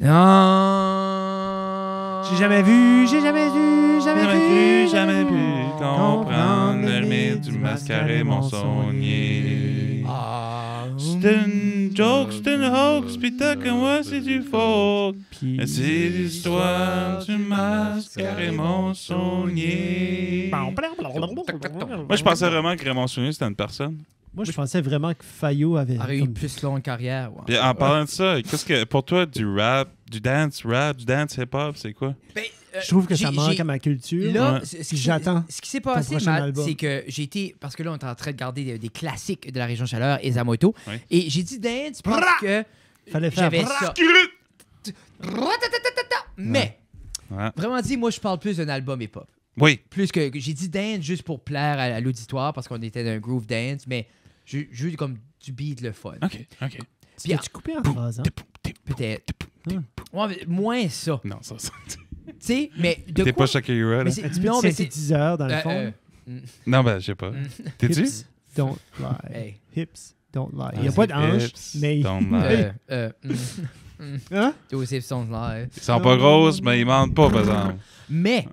Non. J'ai jamais vu, jamais pu comprendre le mythe du mascaré mensonnier. C'est une joke, c'est une hoax, pis t'as que moi c'est du faux. Puis C'est l'histoire du mascaré mensonnier. Moi, je pensais vraiment que Raymond Saunier, c'était une personne. moi, je pensais vraiment que Fayot avait... Aurait eu comme- une plus longue carrière. Ouais. Puis en parlant de ça, qu'est-ce que pour toi du rap, du dance hip-hop, c'est quoi? Ben, Je trouve que ça j'ai- manque j'ai- à ma culture. Là, Ouais. J'attends ce qui s'est passé, prochain Matt, album. c'est que j'ai été... Parce que là, on est en train de garder des classiques de la région Chaleur, Esamoto. Oui. Et j'ai dit dance parce que Fallait faire... j'avais ça. Mais, Ouais. vraiment dit, moi, je parle plus d'un album hip-hop. Oui. Plus que j'ai dit dance juste pour plaire à l'auditoire parce qu'on était dans un groove dance, mais juste comme du beat le fun. OK. Tu t'es-tu coupé en phrase, hein? Peut-être. Ouais, mais moins ça. Non, ça. Tu sais, mais de T'es quoi... pas Shakira, là? Mais c'est- Un petit peu non, de mais c'est... synthétiseur, dans le fond. Non, ben, je sais pas. T'es-tu? Hips don't lie. Hey. Hips don't lie. Il n'y a pas de hanche, mais... Don't lie. Hein? Joseph sont là. Ils sont pas grosses, mais ils mentent pas, par exemple. Mais,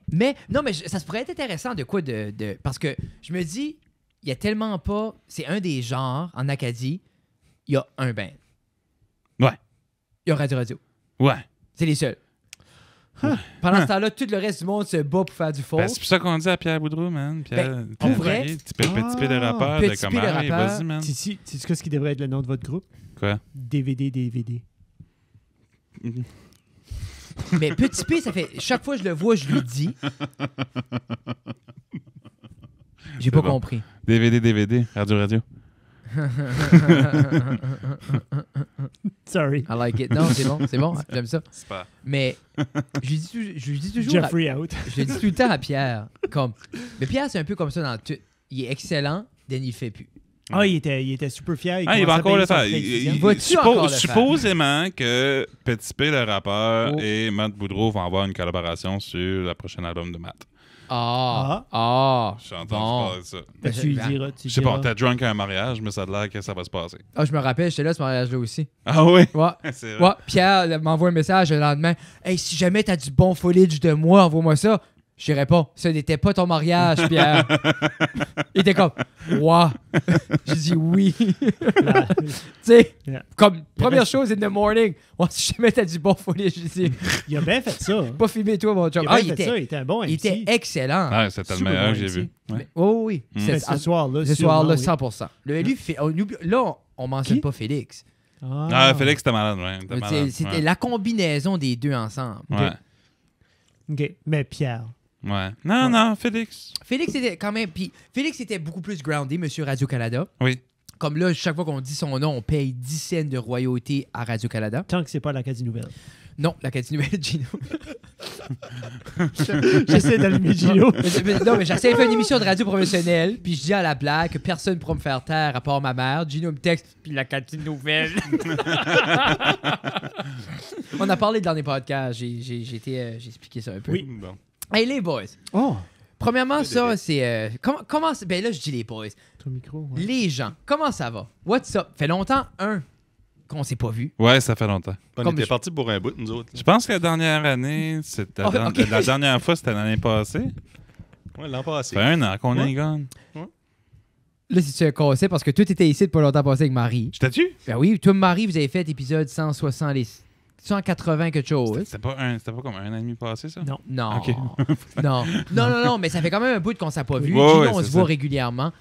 non, mais ça se pourrait être intéressant de quoi de parce que je me dis, il y a tellement pas. C'est un des genres en Acadie, il y a un band. Ouais. Il y a Radio. Ouais. C'est les seuls. Pendant ce temps-là, tout le reste du monde se bat pour faire du faux. Ben, c'est pour ça qu'on dit à Pierre Boudreau, man. Pierre, Ben, pour vrai? Petit peu le rappeur Petit de P le comment. rappeur. Vas-y, man. Tu sais ce qui devrait être le nom de votre groupe? Quoi? DVD. Mais Petit P, ça fait. Chaque fois que je le vois, je lui dis. J'ai pas bon. compris. DVD, radio. Sorry. I like it. Non, c'est bon, j'aime ça. C'est pas. Mais je lui dis toujours. Jeffrey out. Je le dis tout le temps à Pierre. Mais Pierre, c'est un peu comme ça dans tout. Il est excellent, then il fait plus. Ah, il était super fier. Ah, il va encore le faire. Va-tu encore le faire? Supposément que Petit P, le rappeur, Oh. et Matt Boudreau vont avoir une collaboration sur le prochain album de Matt. Ah. J'ai entendu Bon. parler de ça. Tu lui diras. Je sais pas, t'es drunk à un mariage, mais ça a l'air que ça va se passer. Ah, je me rappelle, j'étais là ce mariage-là aussi. Ah oui? Ouais. C'est vrai. Ouais, Pierre m'envoie un message le lendemain. Hey, si jamais t'as du bon footage de moi, envoie-moi ça. Je dirais pas. Ça n'était pas ton mariage, Pierre. Il était comme, ouais. J'ai dit oui. Tu sais, Yeah. comme première chose in the morning. Ouais, si jamais t'as du bon footage, j'ai dit, Il a bien fait ça. pas filmer toi, mon job. Il a bien fait ça. Il était un bon MC. il était excellent. Ah, c'était le Super meilleur bon que j'ai MC. vu. Ouais. Mais- oh, oui. Mais ce soir-là, Ce soir-là, sûrement, 100%. Lui, là, on mentionne Qui? pas Félix. oui. Ah, Félix, c'était malade, ouais. C'était malade. C'était Ouais. la combinaison des deux ensemble. Ouais. OK. Mais Pierre. Ouais. Non, Félix. Félix était quand même. Puis Félix était beaucoup plus groundé, Monsieur Radio-Canada. Oui. Comme là, chaque fois qu'on dit son nom, on paye 10 cents de royauté à Radio-Canada. Tant que c'est pas l'Acadie Nouvelle. Non, l'Acadie Nouvelle, Gino. J'essaie d'allumer Gino. Non, mais j'essaie de faire une émission de radio professionnelle, puis je dis à la blague que personne ne pourra me faire taire à part ma mère. Gino me texte, puis l'Acadie Nouvelle. On a parlé dans les podcasts. J'ai expliqué ça un peu. Oui. Bon. Hey, les boys. Oh! Premièrement, ça, c'est... comment ben là, je dis les boys. Ton micro. Ouais. Les gens, comment ça va? What's up? Fait longtemps, qu'on s'est pas vu. Ouais, ça fait longtemps. On Comme était je- partis pour un bout, nous autres. Je pense que la dernière année, c'était Oh, ok. la dernière fois, c'était l'année passée. Ouais, l'an Ça passé. fait un an qu'on Ouais. est gone. Là, si tu as cassé, parce que toi, t'étais ici pas longtemps passé avec Marie. J'étais-tu? Ben oui, toi et Marie, vous avez fait épisode 180 quelque chose. C'était pas comme un an et demi passé, ça? Non. Non. Ok. non, mais ça fait quand même un bout qu'on s'est pas vu. Ouais, Gino, ouais, on c'est se voit ça. régulièrement.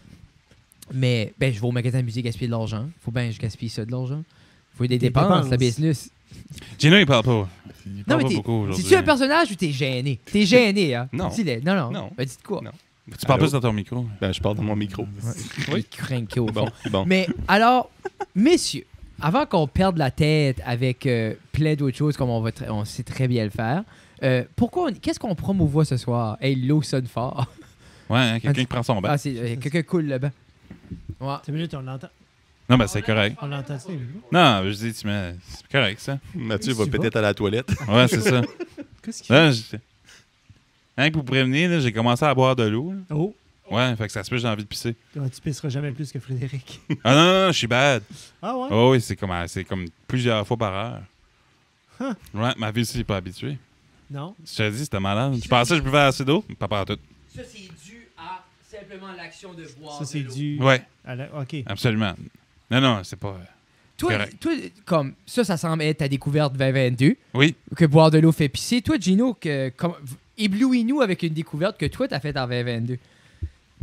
Mais, ben, je vais au magasin de musique gaspiller de l'argent. Faut bien que je gaspille ça de l'argent. Faut des Des dépenses, dépenses. la business. Gino, il parle pas. Il Non, parle mais pas t'es. beaucoup aujourd'hui. C'est-tu un personnage ou t'es gêné? T'es gêné, hein? Non. Dis-le. Non. Non. Ben, dites quoi? Non. Tu parles Allô? plus dans ton micro. Ben, je parle dans mon micro. Oui. Crinqué au fond. Bon. Mais alors, messieurs, avant qu'on perde la tête avec plein d'autres choses comme on sait très bien le faire, qu'est-ce qu'on promouvoit ce soir? Hey, l'eau sonne fort. Ouais, hein, quelqu'un qui prend son bain. Ah, c'est quelqu'un cool là-bas. Ouais. 10 minutes, on l'entend. Non, ben c'est correct. On l'entend, c'est Non, je dis, mais c'est correct, ça. Mathieu va Tu peut-être à la toilette. Ouais, c'est ça. Qu'est-ce qu'il fait? Là, hein, pour vous prévenir, là, j'ai commencé à boire de l'eau. là. Oh! Ouais, fait que ça se peut, j'ai envie de pisser. Tu pisseras jamais plus que Frédéric. Ah non, je suis bad. Ah ouais? Oh oui, c'est comme plusieurs fois par heure. Ouais, ma vie aussi n'est pas habituée. Non? Je te dis, c'était malade. Je pensais que je buvais assez d'eau, mais pas tout. Ça, c'est dû à simplement l'action de boire. Ça, c'est dû Ouais, à la... OK. absolument. Non, c'est pas... Toi, comme ça semble être ta découverte 2022, Oui. que boire de l'eau fait pisser. Toi, Gino, éblouis-nous avec une découverte que toi, t'as faite en 2022.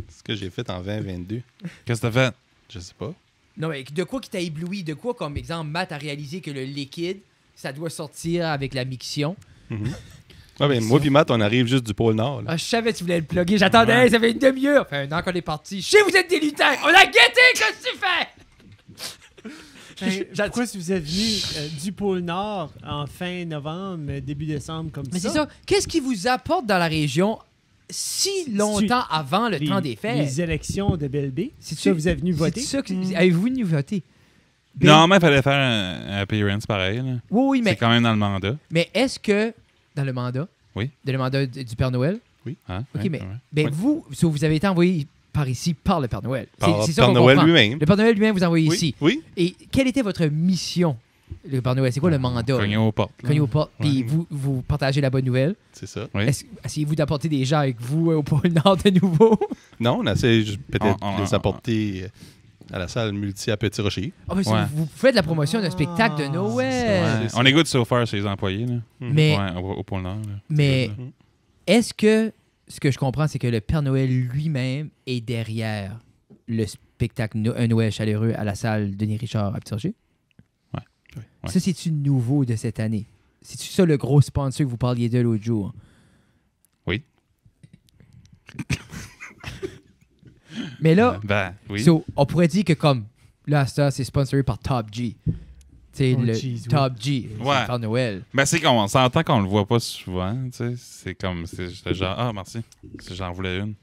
Ce que j'ai fait en 2022, Qu'est-ce que t'as fait? je sais pas. Non, mais de quoi qui t'a ébloui? De quoi, comme exemple, Matt a réalisé que le liquide, ça doit sortir avec la mixion. Ah ben, moi puis Matt, on arrive juste du pôle Nord. Là. Ah, je savais que tu voulais le plugger. J'attendais, Ouais. ça fait une demi-heure. Fait un an qu'on est parti. Je sais, vous êtes des lutins. On a guetté, qu'est-ce que tu fais? Pourquoi si vous êtes venu du pôle Nord en fin novembre, début décembre, comme Mais ça? c'est ça. Qu'est-ce qui vous apporte dans la région si longtemps avant le temps des fêtes? Les élections de Belle-Baie. C'est C'est-tu- ça, vous êtes venu voter? C'est ça que- Avez-vous venu voter? Non, mais il fallait faire un appearance pareil. Là. Oui, C'est quand même dans le mandat. mais est-ce que, dans le mandat, Oui. dans le mandat du Père Noël, Hein? OK, Ouais, mais ouais. ben Ouais. vous avez été envoyé par ici par le Père Noël. Par C'est ça Père qu'on Noël comprend. lui-même. Le Père Noël lui-même vous a envoyé Oui, ici. oui. Et quelle était votre mission, le Père Noël? C'est quoi le mandat? Cogner aux portes. là. Cogner aux portes. Puis Ouais. vous partagez la bonne nouvelle. C'est ça. Oui. Essayez-vous d'apporter des gens avec vous au pôle Nord de nouveau? Non, on essaie juste peut-être On- de les apporter à la salle multi à Petit Rocher. Ah, mais Ouais. vous faites la promotion d'un spectacle de Ah, Noël. Ouais. c'est ça. On écoute so far chez les employés. Là. Mais, Ouais, au pôle Nord. là. mais Mhm. est-ce que ce que je comprends, c'est que le Père Noël lui-même est derrière le spectacle Un Noël chaleureux à la salle Denis Richard à Petit Rocher? Ouais. Ouais. Ça, c'est-tu nouveau de cette année? C'est-tu ça le gros sponsor que vous parliez de l'autre jour? Oui. Mais là, Ben, oui. so, on pourrait dire que comme là, ça, c'est sponsoré par Top G. C'est Oh, le jeez, oui. Top G, c'est Ouais. le Père Noël. Ben, c'est qu'on s'entend qu'on le voit pas souvent. Tu sais. C'est comme. C'est genre, ah, merci. J'en voulais une.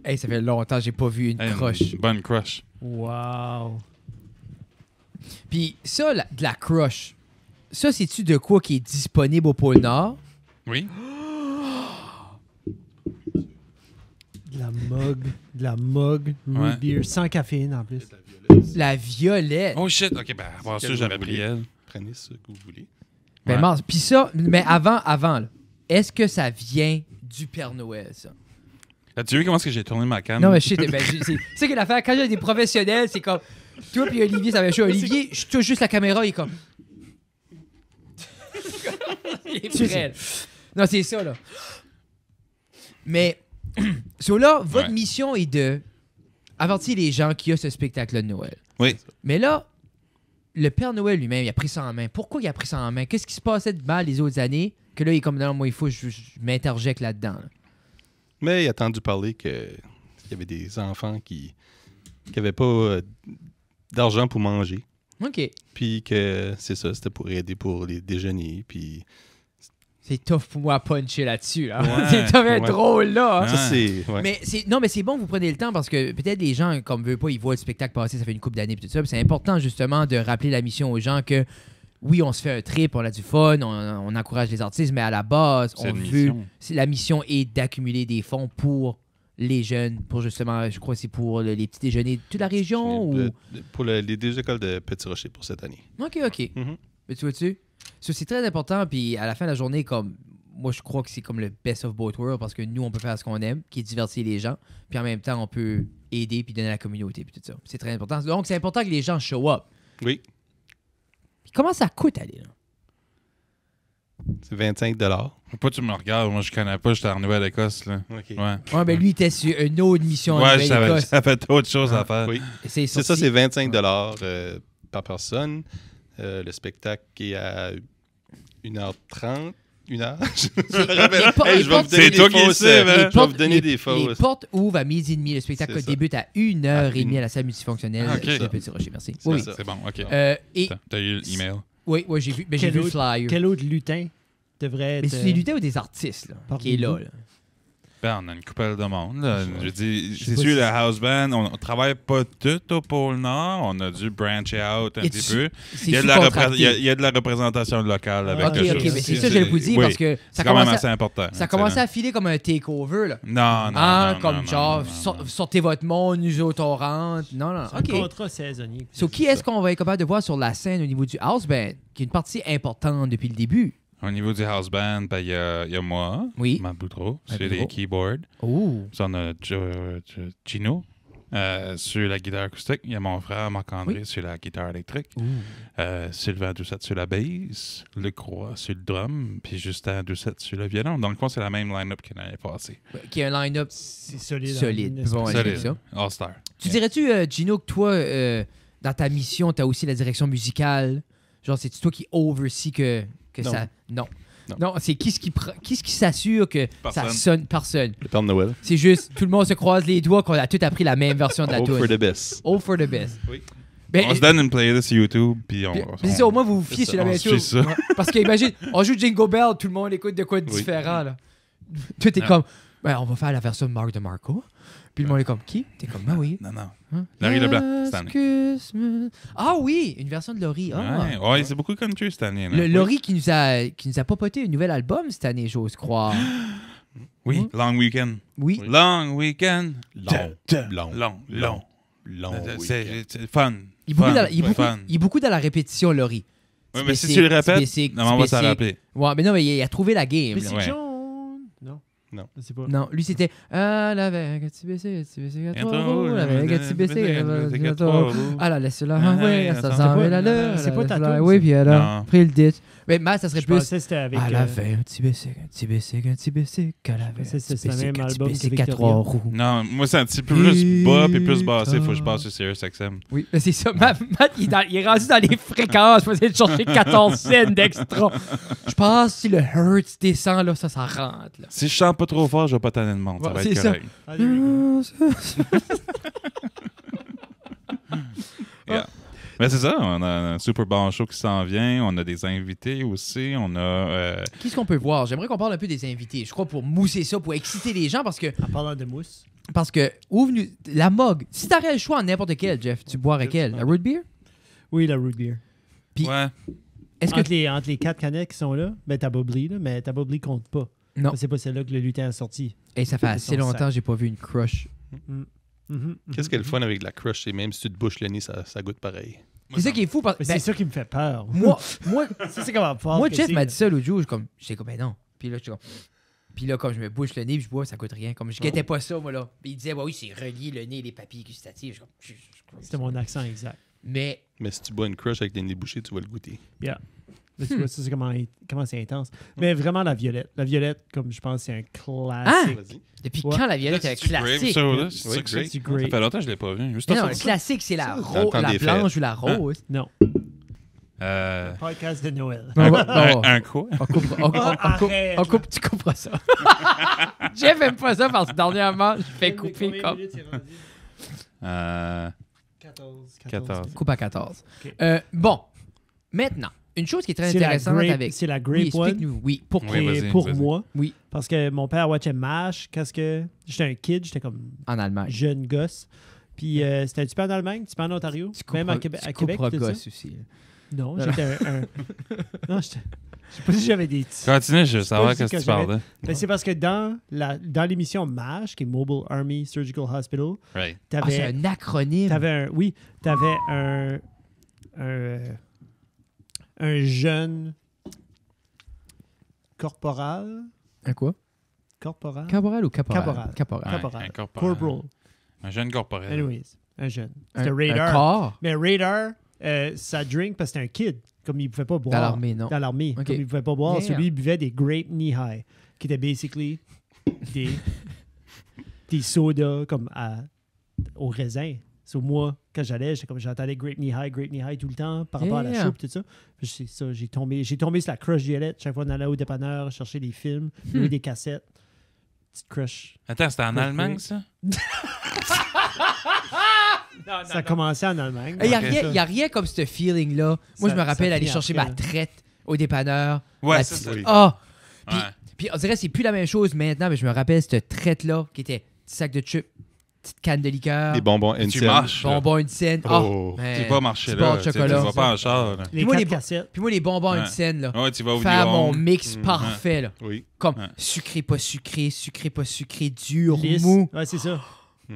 Hey, ça fait longtemps que j'ai pas vu une Hey, croche. Une bonne crush. Wow. Puis ça, de la crush, ça, c'est-tu de quoi qui est disponible au pôle Nord? Oui. De la mug, root Ouais. beer, sans caféine en plus. La violette. Oh shit. Ok, ben, avant ça, Quel j'aurais vous pris voulez. elle. Prenez ce que vous voulez. Ben, Ouais. mince. Puis ça, mais avant là, est-ce que ça vient du Père Noël, ça? As-tu vu comment est-ce que j'ai tourné ma canne? Non, mais je sais, ben, c'est que l'affaire, quand j'ai des professionnels, c'est comme, toi puis Olivier, ça va chaud. Olivier, je touche juste la caméra, il est comme... il est prêt. Non, c'est ça, là. Mais, so là, votre Ouais. mission est de avertir les gens qu'il y a ce spectacle-là de Noël. Oui. Mais là, le Père Noël lui-même, il a pris ça en main. Pourquoi il a pris ça en main? Qu'est-ce qui se passait de mal les autres années? Que là, il est comme, non, moi, il faut que je m'interjecte là-dedans. Là. Mais il a entendu parler qu'il y avait des enfants qui n'avaient pas d'argent pour manger. OK. Puis que c'est ça, c'était pour aider pour les déjeuners. Puis C'est tough pour moi à puncher là-dessus. Là. Ouais, c'est tough à être ouais. drôle, là. hein. Ouais. ça, c'est. Ouais. Mais non, mais c'est bon que vous preniez le temps parce que peut-être les gens, comme veulent pas, ils voient le spectacle passer, ça fait une couple d'années, puis tout ça. Puis c'est important, justement, de rappeler la mission aux gens que oui, on se fait un trip, on a du fun, on encourage les artistes, mais à la base, C'est on une veut. mission. La mission est d'accumuler des fonds pour les jeunes, pour justement, je crois que c'est pour les petits déjeuners de toute la région ou. Pour les deux écoles de Petit Rocher pour cette année. OK. Mhm. Mais tu vois-tu? Ça, c'est très important, puis à la fin de la journée, comme. Moi, je crois que c'est comme le best of both worlds parce que nous, on peut faire ce qu'on aime, qui est divertir les gens, puis en même temps, on peut aider puis donner à la communauté, puis tout ça. C'est très important. Donc, c'est important que les gens show up. Oui, Puis comment ça coûte aller là? c'est 25 Faut pas que tu me regardes. Moi, je connais pas. J'étais en Nouvelle-Écosse. Là. OK. Ouais. Ouais, ben lui, il était sur une autre mission en Ouais, j'avais Nouvelle-Écosse. d'autres choses à faire. Oui. C'est C'est ça, sorti- c'est 25 par personne. Le spectacle est à 1h30. 1h? les portes- Hey, les je vais vous portes- donner C'est des toi qui fausses, sais, man. je vais portes- vous donner des Les fausses. portes ouvrent à 12h30. Le spectacle C'est ça. débute à 1h30 à la salle multifonctionnelle Ah, ok. de Petit Rocher. Merci. C'est Oui. ça. C'est bon, OK. Et T'as eu l'email. oui, j'ai vu, ben, j'ai Quel vu le autre- flyer. Quel autre lutin devrait Mais être... c'est des lutins ou des artistes là, qui est là. Parlez-vous. là. Ben, on a une couple de monde. Là. Je veux dire, sais c'est pas sûr, si- le house band, on travaille pas tout au pôle Nord. On a dû brancher out un Et petit tu- peu. C'est Il y, a de la sous-contracté. il y a de la représentation locale avec Ah, Ok, le ok, show. mais c'est ça que j'allais vous dire Oui, parce que ça c'est quand même commençait, assez important. ça commençait à filer comme un takeover, là. Non, non, Ah, non, comme non, genre, non, non. sortez votre monde, nous autres on rentre. Non, non, C'est un ok. contrat saisonnier. So, qui est-ce qu'on va être capable de voir sur la scène au niveau du house band, qui est une partie importante depuis le début? Au niveau du house band, ben, il y a moi, Oui. Matt Boudreau, sur Boudreau. les keyboards. Oh. Puis on a Gino sur la guitare acoustique. Il y a mon frère Marc-André sur la guitare électrique. Sylvain Doucette sur la bass. Luc Roy sur le drum. Puis Justin Doucette sur le violon. Dans le fond, c'est la même line-up que l'année passée. Qui est un line-up C'est solide. solide. Bon, Bon, on va dire Solide. ça. All-Star. Tu dirais-tu, Gino, que toi, dans ta mission, tu as aussi la direction musicale? Genre, c'est toi qui oversee que Non. ça. Non. Non. Non, c'est qui ce qui s'assure que ça Personne. sonne personne. Le Père Noël. C'est juste, tout le monde se croise les doigts qu'on a tout appris la même version de la Hope for tune. the best. All for the best. Oui. Ben, On se donne une playlist YouTube. Puis on. c'est ça, au moins vous vous fiez ça, sur la on même suit chose. ça. Ouais. Parce que imagine, on joue Jingle Bell, tout le monde écoute de quoi de Oui. différent. Là. Tout est Non. comme, ben, on va faire la version de Mark DeMarco. Puis le monde est comme, qui? T'es comme, ben oui. Non, non. Hein? Laurie Leblanc, Last cette année. Christmas. Ah oui, une version de Laurie. Ah. Ouais, c'est beaucoup country cette année. Là. Laurie qui nous a popoté un nouvel album cette année, j'ose croire. Oui, Long Weekend. Oui. Oui. Long Weekend. Long. Long. Long. C'est fun. Il est beaucoup, Fun. dans, il est beaucoup- Fun. il est beaucoup dans la répétition, Laurie. Oui, Petit mais si basic, tu le petit répètes, basic, non, on va petit s'en basic. rappeler. Ouais, mais non, mais il a trouvé la game. Mais là. c'est Ouais. John. Non. Non. Je sais pas. Non, lui c'était avec un petit BC à trois roues, Intro, avec un petit BC à trois roues. Ah là, laisse-la, Ah, ouais, attends. ça s'en va la C'est l'heure. pas ta tune, Oui, ça. puis elle a Non. pris le dit. Mais Matt, ça serait Je plus. pensais que c'était avec. À la fin, un petit BC, un petit BC, un petit BC, qu'à la fin. pensais que c'était le même album que qu'à Victoria. trois roues. Non, moi, c'est un petit peu plus bas puis plus bassé. Faut que je passe sur Sirius XM. Oui, mais c'est ça. Matt, il est rendu dans les fréquences pour essayer de chercher 14 cents d'extra. Je pense que si le Hertz descend, là, ça rentre. Là. Si je chante pas trop fort, je vais pas tanner le monde. Ça Ouais, va c'est être ça. correct. Ah, there we go. Yeah. Mais c'est ça, on a un super bon show qui s'en vient. On a des invités aussi. On a. Qu'est-ce qu'on peut voir? J'aimerais qu'on parle un peu des invités. Je crois pour mousser ça, pour exciter les gens, parce que En parlant de mousse. la Mog, si t'aurais le choix en n'importe quel, Jeff, tu boirais quelle? La root beer? Oui, la root beer. Puis- Ouais. Est-ce que Entre les 4 canettes qui sont là, ben t'as Bubbly, là, mais ta Bubbly compte pas. non? C'est pas celle-là que le lutin a sorti. Et ça fait assez son longtemps sac. que j'ai pas vu une crush. Qu'est-ce qui est le fun avec la crush? C'est même si tu te bouches le nez, ça goûte pareil. C'est ça qui est fou parce Mais que c'est ça qui me fait peur. moi, Ça, c'est comment fort. moi que Jeff c'est, m'a là. dit ça l'autre jour, j'étais comme ben non. Puis là, comme je me bouche le nez, puis je bois, ça coûte rien. Comme je guettais pas ça, moi là. Puis il disait bah oui, c'est relié le nez et les papilles gustatives. C'était mon accent exact. Mais Mais si tu bois une crush avec les nez bouchés, tu vas le goûter. Yeah. Là, tu vois, ça, c'est comment c'est intense. Mais vraiment, la violette. La violette, comme je pense, c'est un classique. Vas-y. depuis Ouais. quand la violette est C'est-tu Grave, classique? ça, là? Oui, C'est ça que c'est? C'est Ça great. fait longtemps que je l'ai pas vu. Juste Mais non, ça. le classique, c'est la, dans le temps la des blanche ou la rose. Non. Euh, Podcast de Noël. On va- un quoi? on coupe, Arrête, tu couperas ça. Jeff aime pas ça parce que dernièrement, je fais couper comme. 14. Coupe à 14. Ok. Bon, maintenant, une chose qui est très C'est la intéressante grape, avec. c'est la Oui, grape one. explique-nous. Oui, pourquoi? Oui, Et vas-y, pour vas-y. moi, Oui, parce que mon père watchait MASH quand j'étais un kid, j'étais comme en Allemagne. jeune gosse. Puis c'était un petit peu en Allemagne, un petit peu en Ontario, même à Québec. couperas tout ça. gosse aussi. Non, j'étais non, j'étais. Je sais pas si j'avais des petits. Continue, je veux savoir pas qu'est-ce que ce tu que j'avais. parles. Mais c'est parce que dans l'émission MASH, qui est Mobile Army Surgical Hospital, Right. Ah, c'est un acronyme. t'avais un jeune corporal. Un quoi? Corporal? Caporal ou caporal? Caporal. Caporal. Ouais, Corporal. un corporal. Corporal. Un jeune corporel. Anyways, un jeune. Un, C'était un Radar. corps Mais Radar, ça drink parce que c'était un kid. Comme il pouvait pas boire. dans l'armée, non? Dans l'armée. Ok. Comme il pouvait pas boire, Yeah. celui il buvait des Grape Knee High, qui étaient basically des sodas comme au raisin. So, moi, quand j'entendais Grape Knee High tout le temps par rapport à la Yeah. soupe, tout ça. Puis c'est ça, j'ai tombé sur la crush violette chaque fois qu'on allait au dépanneur chercher des films, louer des cassettes. Petite crush. Attends, c'était en Crush Allemagne, Grape. ça? Ça a commencé en Allemagne. Il n'y a, Ok. rien- y a rien comme ce feeling-là. Moi, Ça- je me rappelle ça aller finit chercher après, ma là. traite au dépanneur. Ouais, La c'est petite- ça. Oui. Ah! Puis, Ouais. Puis on dirait que c'est plus la même chose maintenant, mais je me rappelle cette traite-là qui était petit sac de chips, petite canne de liqueur, Des bonbons Tu Insane. marches. là. bonbons une scène. Oh. Tu vas marcher petit bar là. de Tu sais, tu chocolat. vas pas en char. Là. Les moi, 4 les- cassettes. Puis moi, les bonbons Ouais. une scène, là. Ouais, tu vas au Faire mon Lion. mix Mm. parfait, là. Oui. Comme Ouais. sucré, pas sucré, sucré, pas sucré, dur, Lisse. mou. Ouais, c'est ça.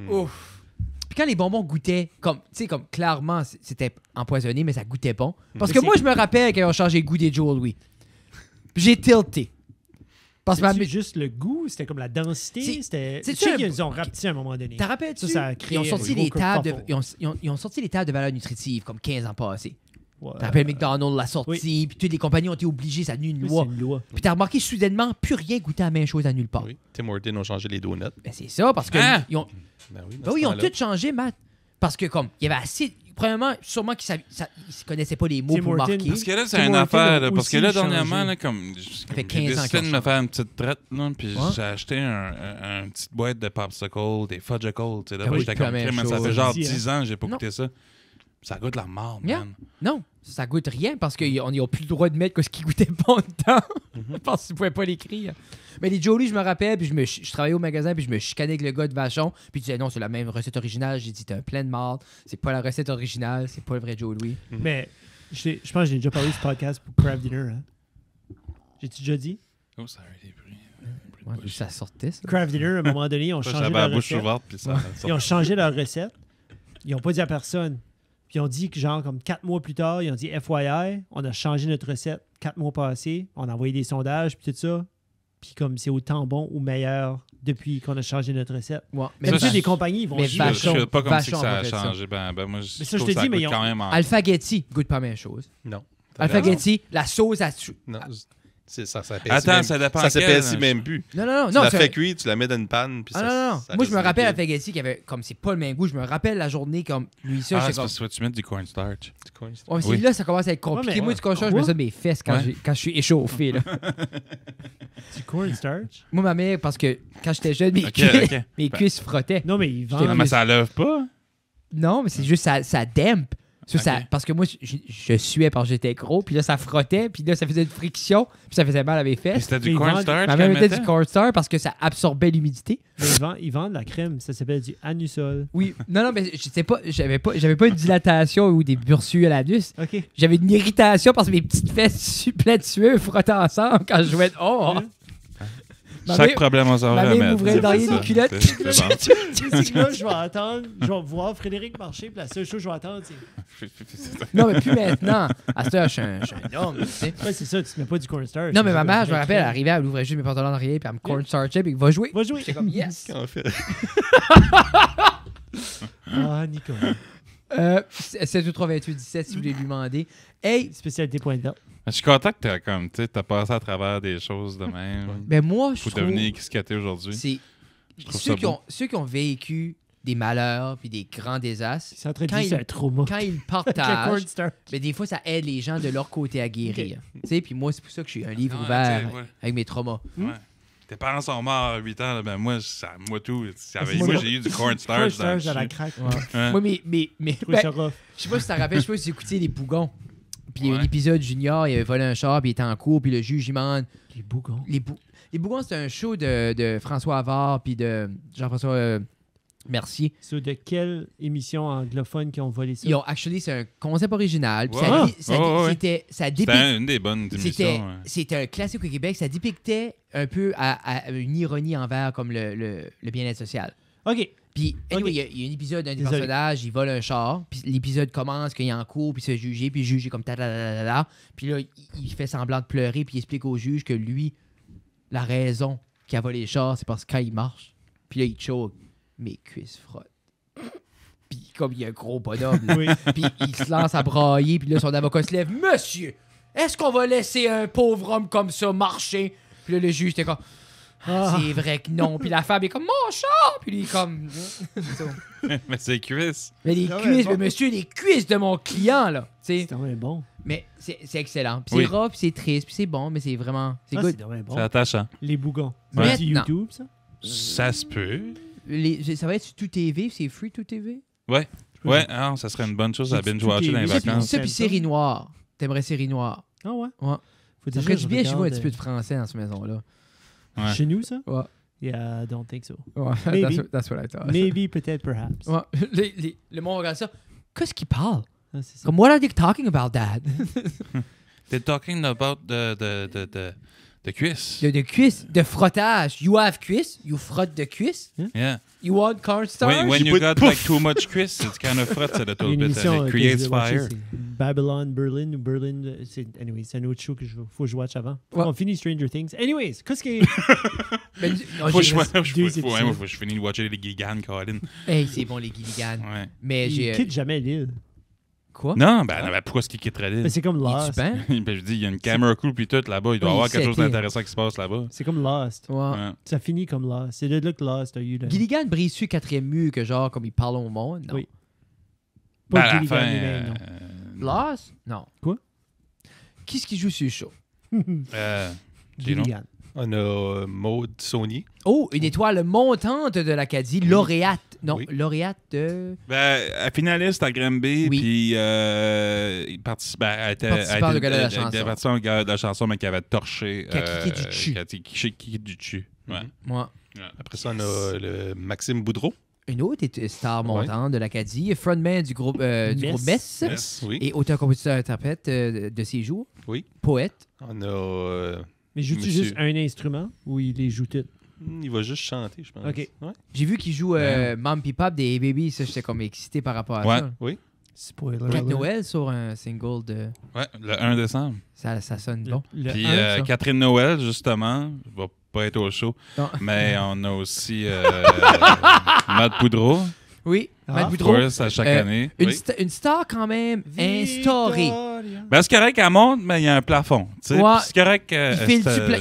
Ouf. Puis quand les bonbons goûtaient, comme, tu sais, comme clairement, c'était empoisonné, mais ça goûtait bon. Parce que Mais moi, c'est- je me rappelle quand ils ont changé le goût des Joe Louis. Puis j'ai tilté. Parce que C'est juste le goût, c'était comme la densité. C'est- C'était. c'est-tu Je sais un- qu'ils ont rapetissé à un moment donné. t'en rappelles-tu? Ça a créé Ils ont sorti un les gros tables de, kerfuffle. ils ont sorti les tables de valeur nutritive comme 15 ans passés. Ouais. T'as rappelles McDonald's l'a sorti, puis toutes les compagnies ont été obligées, ça a tenu une Oui, loi. c'est une loi. Puis t'as remarqué soudainement, plus rien goûtait à la même chose à nulle part. Oui. Tim Hortons ont changé les donuts. Ben c'est ça, parce que Hein? ils ont, Ben oui, dans ben ce oui, ils ont temps-là. tout changé, Matt. Parce que comme, il y avait assez... Premièrement, sûrement qu'ils ne connaissaient pas les mots Tim pour Hortons, marquer. Parce que là, c'est Tim une Hortons affaire. a là, parce que aussi là, changé. dernièrement, là, comme fait j'ai 15 ans décidé qu'ils de ont me faire une petite traite, là, puis Ouais. j'ai acheté une petite boîte de popsicle, des fudgicles. Tu sais, là, Ah oui, j'étais c'est pas comme, la même mais ça chose. fait genre Dis, hein. 10 ans que j'ai pas Non. goûté ça. Ça goûte la marde, Yeah. man. Non, ça goûte rien parce qu'ils n'ont plus le droit de mettre ce qui goûtait bon dedans. Parce qu'ils ne pouvaient pas l'écrire. Mais les Jolie, je me rappelle, puis je travaillais au magasin, puis je me chicanais avec le gars de Vachon, puis il disait non, c'est la même recette originale. J'ai dit, t'es un plein de marde, c'est pas la recette originale, c'est pas le vrai Joe Louis. Mais je pense que j'ai déjà parlé de ce podcast pour Craft Dinner. Hein. J'ai-tu déjà dit? Oh, ça a été pris. Ouais, ça sortait, ça. Craft Dinner, à un moment donné, ils ont changé J'avais leur la bouche recette. ouverte, puis ça. Ils ont changé leur recette. Ils n'ont pas dit à personne. Puis ils ont dit que, genre, comme 4 mois plus tard, ils ont dit FYI, on a changé notre recette 4 mois passés. On a envoyé des sondages, puis tout ça. Puis comme c'est autant bon ou meilleur depuis qu'on a changé notre recette. Ouais, Mais Ça, tu sais, je- les compagnies, ils vont mais juste- Je Vachon. suis pas comme si que Vachon ça a a fait ça. changé. Ben, moi, Mais ça, je trouve je te ça dis, mais goûte ils ont- quand même en... Alphagetti goûte pas la même chose. Non. Alphagetti, la sauce à... Non. Ça s'appelle Attends, ça dépend Ça à quel, s'épaissit hein. même plus. Non, non, non. Tu non, la c'est- fais cuire, tu la mets dans une panne. Puis Ah ça, non, non. ça Moi, je me reste rappelle liquide. Alphagetti qui avait... Comme c'est pas le même goût, je me rappelle la journée comme... Lui, ça, Ah, j'étais c'est comme... parce que tu mets du cornstarch. Du coin, c'est- Ouais, mais c'est Oui. là, ça commence à être compliqué. Ouais, mais- Moi, du cochon, je Quoi? mets ça de mes fesses quand, Ouais. quand je suis échauffé. Là. Du cornstarch? Moi, ma mère, parce que quand j'étais jeune, mes, Ok, cuisses, ok. mes Ben- cuisses frottaient. Non, mais ils J'étais Non, vendent. mais ça lève pas. Non, mais c'est juste ça dampe. Ça, Ok. ça- parce que moi, je suais parce que j'étais gros, puis là, ça frottait, puis là, ça faisait une friction, puis ça faisait mal à mes Mais fesses. c'était Mais du ils vendent- cornstarch Ma qu'elle mère mettait mettait. du cornstarch parce que ça absorbait l'humidité. Mais ils vendent la crème. Ça s'appelle du anusol. Oui, non, mais je sais pas, j'avais pas une dilatation ou des bursues à l'anus. OK. J'avais une irritation parce que mes petites fesses pleines de sueur frottaient ensemble quand je jouais de oh! Ma Chaque mère- problème a son ma mère remède. m'ouvrait C'est le derrière ça. des culottes. C'est bon. C'est que là, je vais attendre, je vais voir Frédéric marcher, puis la seule chose que je vais attendre, c'est. Non, mais plus maintenant. À cette heure, je suis un homme, tu sais. Ouais, c'est ça, tu mets pas du cornstarch. Non, mais ma mère, je me la rappelle, elle crème. arrivait, elle ouvrait juste mes pantalons d'arrière, puis elle me cornstarchait, puis va jouer. Va jouer. J'étais comme yes. Qu'en fait? Ah, Nicolas. 7 ou 3, 28, 17, si vous voulez lui demander. Hey, Spécialité point de Je suis content que t'as passé à travers des choses de même ben moi, je pour trouve devenir ce que t'es aujourd'hui. c'est trouve ceux ça qui, ont, ceux qui ont vécu des malheurs puis des grands désastres, C'est en train de Quand dire il- c'est un trauma. quand ils Avec le partagent, cornstarch. mais des fois, ça aide les gens de leur côté à guérir. Tu sais, puis moi, c'est pour ça que je suis un livre Ouais, ouvert tu sais, ouais. avec mes traumas. Ouais. Tes parents sont morts à 8 ans, là, ben moi, moi tout. Moi, Moi, j'ai eu du cornstarch dans le Cornstarch à la jus. craque. Ouais. Moi, mais Je trouve ça ben, rough. je sais pas si tu te rappelles, je sais pas si tu écoutais Les Bougons. Puis il y a un Ouais. épisode junior, il avait volé un char, puis il était en cours, puis le juge, il demande Les bougons. Les Bougons, c'est un show de François Havard puis de Jean-François Mercier. Ceux de quelle émission anglophone qui ont volé ça? Ils ont, actually, c'est un concept original. Puis Ouais. ça C'était dépique- une des bonnes C'était émissions. ouais. c'était un classique au Québec. Ça dépictait un peu à une ironie envers comme le bien-être social. OK. Puis, anyway, Ok. il y a un épisode d'un des Désolé. personnages, il vole un char, puis l'épisode commence qu'il est en cours, puis il se fait juger, puis le juge est comme ta. Puis là, il fait semblant de pleurer, puis il explique au juge que lui, la raison qu'il a volé le char, c'est parce que quand il marche, puis là, il choke, mes cuisses frottent. Puis comme il y a un gros bonhomme, là, Oui. puis il se lance à brailler, puis là, son avocat se lève. Monsieur, est-ce qu'on va laisser un pauvre homme comme ça marcher? Puis là, le juge était comme, Ah. c'est vrai que non. Puis la femme est comme, mon char! Puis lui, il est comme, ça. Mais c'est cuisses. Mais les Ah ouais, cuisses, bon. mais monsieur, les cuisses de mon client, là. Tu sais. C'est vraiment bon. Mais c'est excellent. Puis Oui. c'est rough, puis c'est triste, puis c'est bon, mais c'est vraiment. C'est Ah, good. c'est vraiment bon. C'est attachant. Les bougons. Ouais. C'est Maintenant. YouTube, ça? Ça se peut. Ça va être sur Tout TV, c'est free Tout TV. Ouais. Ouais, ah, ça serait une bonne chose à J'ai binge-watcher tout dans les TV, Ça, puis, vacances. ça, puis série noire. T'aimerais série noire. Ah ouais? Ouais. Faut Ça déjà ferait que du je bien, je vois un regarde, petit peu de français dans cette maison-là. Ouais. Chez nous, ça? Ouais. Yeah, I don't think so. Ouais, Maybe. that's what I thought. Maybe, peut-être, perhaps. Ouais. Le monde regarde ça. Qu'est-ce qu'il parle? Ah, c'est ça. Comme, what are they talking about, Dad? They're talking about the cuisse. De cuisse, de frottage. You have cuisse? You frotte de cuisse? Yeah. You want cornstarch? When you got like too much cuisse, it kind of frottes a Il y a little une bit émission and it que creates je vais watcher, fire. c'est Babylon, Berlin ou Berlin. Anyway, c'est un autre show que faut que je watch avant. Ouais. On finit Stranger Things. Anyways, qu'est-ce qui est... Ben, non, Faut que j'ai- je finisse de watcher les Gilligan, Colin. Hey, c'est bon, les Gilligan. Ouais. Mais Il j'ai... quitte jamais l'île. Quoi? Non, ben pourquoi est-ce qu'il quitterait Mais l'île? c'est comme Il Lost. est-tu bien? Ben, je dis, il y a une camera crew puis tout là-bas. Il doit y Oui, avoir quelque chose c'était- d'intéressant qui se passe là-bas. C'est comme Lost. Ouais. Ouais. Ça finit comme Lost. C'est de là que Lost a eu le... Gilligan brise-tu le quatrième mur que genre, comme il parle au monde? Non. Oui. Ben, Pas à la Gilligan fin, lui-même, non. Lost? Non. Quoi? Qui est-ce qui joue sur le show? Gino? Gilligan. On a Maud Saunier. Oh, une étoile montante de l'Acadie, lauréate. Non, Oui. lauréate de... Ben, finaliste à Granby, Oui. puis il participait, Participant au gala de la chanson. Elle était partie au gala de la chanson, mais qui avait torché. Qui a kické du dessus. Qui a kické du dessus. Ouais. Moi. Après ça, on a le Maxime Boudreau. Une autre star montante de l'Acadie, frontman du groupe Mess. Yes, oui. Et auteur-compositeur-interprète de ses jours. Oui. Poète. On a... Mais joue-tu Monsieur. juste un instrument ou il les joue tous? il va juste chanter, je pense. OK. Ouais. J'ai vu qu'il joue Mom Pip Pop des Baby. Ça, j'étais comme excité par rapport à Ouais. ça. Oui. Spoiler Kate alert. Noël sur un single de... Ouais, le 1 décembre. Ça sonne bon. Le Puis 1, ça. Catherine Noël, justement, va pas être au show. Non. Mais on a aussi Matt Boudreau, Oui, Ah. Matt of Boudreau. course, à chaque année. Une, Oui. une star quand même instaurée. Ben, c'est correct qu'elle monte, mais il y a un plafond. Tu sais. Ouais. Puis c'est correct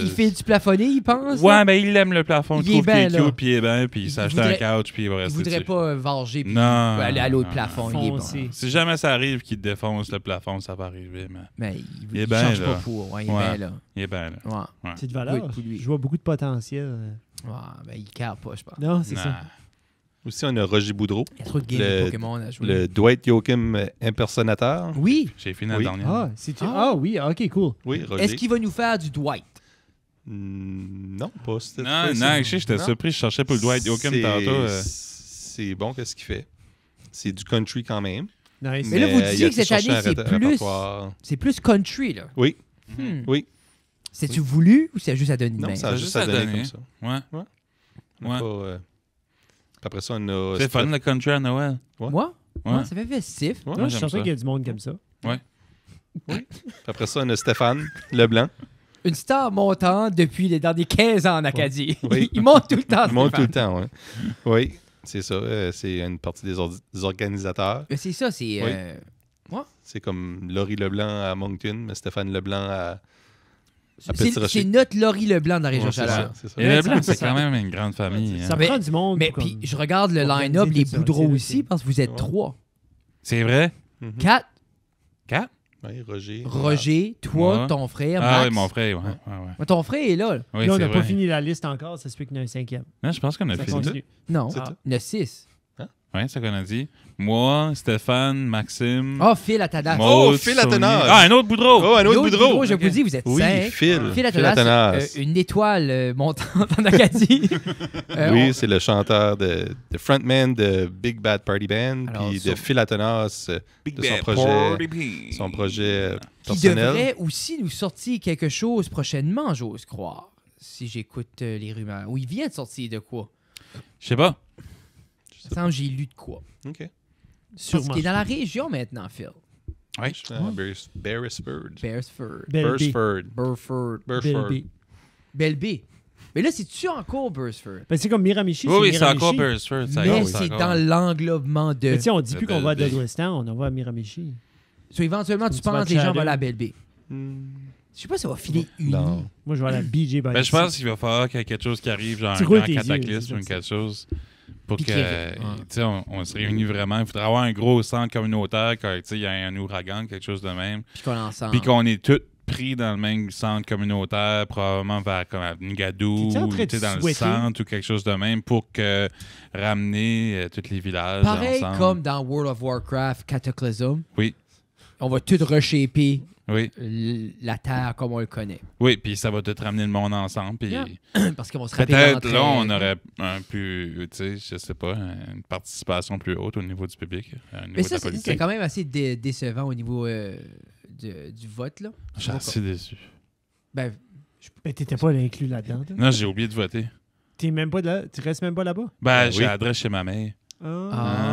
Il fait du plafonné, il pense. Ouais, là? mais il aime le plafond. Il Il est trouve qu'il est bien, là. cute, puis il est bien, puis il s'est acheté un voudrait- couch, puis il va Il rester voudrait dessus. pas varger puis Non. aller à l'autre non, plafond. non. Il est bon. Foncé. Si jamais ça arrive qu'il défonce le plafond, ça va arriver, mais Mais Il est il bien, change là. pas pour. Ouais, il est Ouais. bien là. il est bien là. Ouais. C'est de valeur. Oui, pour lui. Je vois beaucoup de potentiel. Ouais, ben, il carre pas, je pense. Non, c'est Nah. ça. Aussi, on a Roger Boudreau. Il y a trop de games Le- de Pokémon à jouer. Le Dwight Yoakam impersonateur. Oui. J'ai fini la Oui. dernière. Ah, oui, ok, cool. Oui, Roger. Est-ce qu'il va nous faire du Dwight? Non, pas cette Non, fois-ci. non, j'étais Non. surpris. Je cherchais pour le Dwight Yoakam C'est- tantôt. C'est bon, qu'est-ce qu'il fait. C'est du country quand même. Nice. Mais là, vous il a disiez que été cette chercher année, un c'est plus- répertoire. C'est plus country, là. Oui, Hmm. oui. C'est-tu voulu ou c'est juste à donner une Non, main? ça a C'est juste juste à à donner donner. comme ça. Ouais. On a Ouais. pas, après ça, on a... C'est fun le country à Noël. Moi? Ouais. Ouais, ça fait festif. Ouais. Non, je j'aime suis certain ça. qu'il y a du monde comme ça. Après ça, on a Stéphane Leblanc. Une star montante depuis les derniers 15 ans en Acadie. Oui. Il monte tout le temps. Il monte tout Stéphane. le temps, oui. Oui, c'est ça. C'est une partie des organisateurs. Mais c'est ça, c'est... Oui. C'est comme Laurie Leblanc à Moncton, mais Stéphane Leblanc à c'est Petit-Rocher. c'est notre Laurie Leblanc de la région Ouais, c'est Chaleur. ça, c'est ça. Et Ouais, le blanc, ça- c'est quand même une grande famille. Ça hein. Mais- prend du monde. Mais pour puis, comme- je regarde le organiser line-up, les tout ça, Boudreaux c'est- aussi, parce que vous êtes Ouais. 3. C'est vrai? Mhm. 4, 4? Oui, Roger. Roger, toi, Ouais. ton frère, Ah Max. oui, mon frère, ouais. ouais. Mais ton frère est là. là. Oui, Là, on c'est n'a pas vrai. fini la liste encore. Ça se peut qu'il y en ait un cinquième. Non, je pense qu'on a Ça fini. continue. Non, C'est il tout. y en a 6. Oui, c'est ça qu'on a dit. Moi, Stéphane, Maxime. Oh, Phil Atanas. Maud, Oh, Phil Sonia. Attenas. Ah, un autre Boudreau! Oh, un autre L'autre Boudreau. je Ok. vous dis, vous êtes Oui, 5. Phil. Phil Atanas, Attenas. une étoile montante en Acadie. Oui, c'est le chanteur de frontman de Big Bad Party Band, Alors, puis sur- de Phil Attenas, Big de son Bad projet, Party Band. son projet Qui personnel. devrait aussi nous sortir quelque chose prochainement, j'ose croire. Si j'écoute les rumeurs. Ou il vient de sortir de quoi? Je sais pas. Il me semble que j'ai lu de quoi. OK. Parce Sûrement. qu'il est dans la région maintenant, Phil. Oui. Beresford. Beresford. Belle B. Beresford. Burford. Belle Beresford. B. Belle-B. Mais là, c'est-tu encore Bursford? Ben, c'est comme Miramichi. Oui, oui, c'est Miramichi. encore Beresford. ça Mais compte, c'est encore. dans l'englobement de... Mais tu sais, on dit plus de qu'on va à Belle B. Douglastown, on va à Miramichi. So, éventuellement, Ou tu tu vas penses à que les gens Chatham. vont aller à Belle-B. Hmm. Je sais pas si ça va filer une. Non. Moi, je vais aller à BJ by Ben, the je pense Sea. qu'il va falloir qu'il y ait quelque chose qui arrive, genre Tu un roules grand tes yeux, cataclysme ou c'est quelque chose, pour Puis que, qu'il- tu sais, on se réunisse vraiment. Il faudrait avoir un gros centre communautaire, quand, tu sais, il y a un ouragan, quelque chose de même. Puis qu'on est ensemble. Puis qu'on est tous pris dans le même centre communautaire, probablement vers comme à Ngadou, T'es-tu en train de tu sais, dans le souhaiter? centre ou quelque chose de même, pour que ramener tous les villages Pareil ensemble. comme dans World of Warcraft Cataclysm. Oui. On va tout reshaper Oui. la Terre comme on le connaît. Oui, puis ça va te ramener le monde ensemble. Puis Yeah. Parce qu'ils vont se rappeler peut-être d'entre là, on elles. aurait un plus, tu sais, je sais pas, une participation plus haute au niveau du public, au niveau Mais de ça, la c'est politique. quand même assez décevant au niveau du vote, là. Je suis assez déçu. Ben, Ben, t'étais pas inclus là-dedans. toi. Non, j'ai oublié de voter. T'es même pas là, tu restes même pas là-bas. Ben, j'ai oui. l'adresse chez ma mère.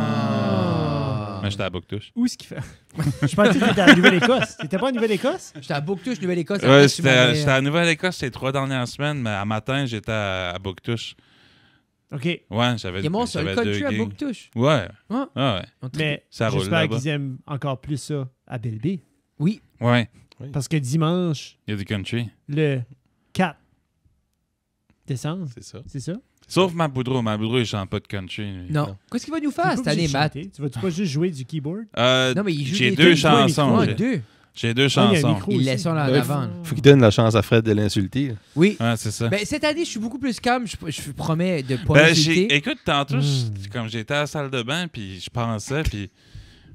Ah. Mais j'étais à Bouctouche. Où est-ce qu'il fait? Je pensais que t'étais à Nouvelle-Écosse. T'étais pas en Nouvelle-Écosse? J'étais à Bouctouche, Nouvelle-Écosse. Ouais, après, tu m'avais- j'étais à Nouvelle-Écosse les 3 dernières semaines, mais à matin, j'étais à Bouctouche. OK. Ouais, j'avais Il est mon seul j'avais 2 country à gigs. Bouctouche. Ouais. Ouais. Ah ouais. Mais Ça roule j'espère là-bas. qu'ils aiment encore plus ça à Belleville. Oui. Ouais. Parce que dimanche, Il y a du country. le 4 décembre, C'est ça. c'est ça? Sauf ma Boudreau. Ma Boudreau, il chante pas de country. lui. Non. Non. Qu'est-ce qu'il va nous T'es faire pas cette obligé année, de Matt? chanter. Tu vas-tu pas juste jouer du keyboard? Non, mais il joue J'ai des 2 tunes, toi, il chansons. Ouais, j'ai- deux. J'ai 2 Ah, il y a un chansons. micro Il aussi. laisse ça en Ouais, avant. Faut qu'il donne la chance à Fred de l'insulter. Oui. Ouais, c'est ça. Ben, cette année, je suis beaucoup plus calme. Je promets de pas Ben, insulter. écoute, tantôt, comme j'étais à la salle de bain, puis je pensais, puis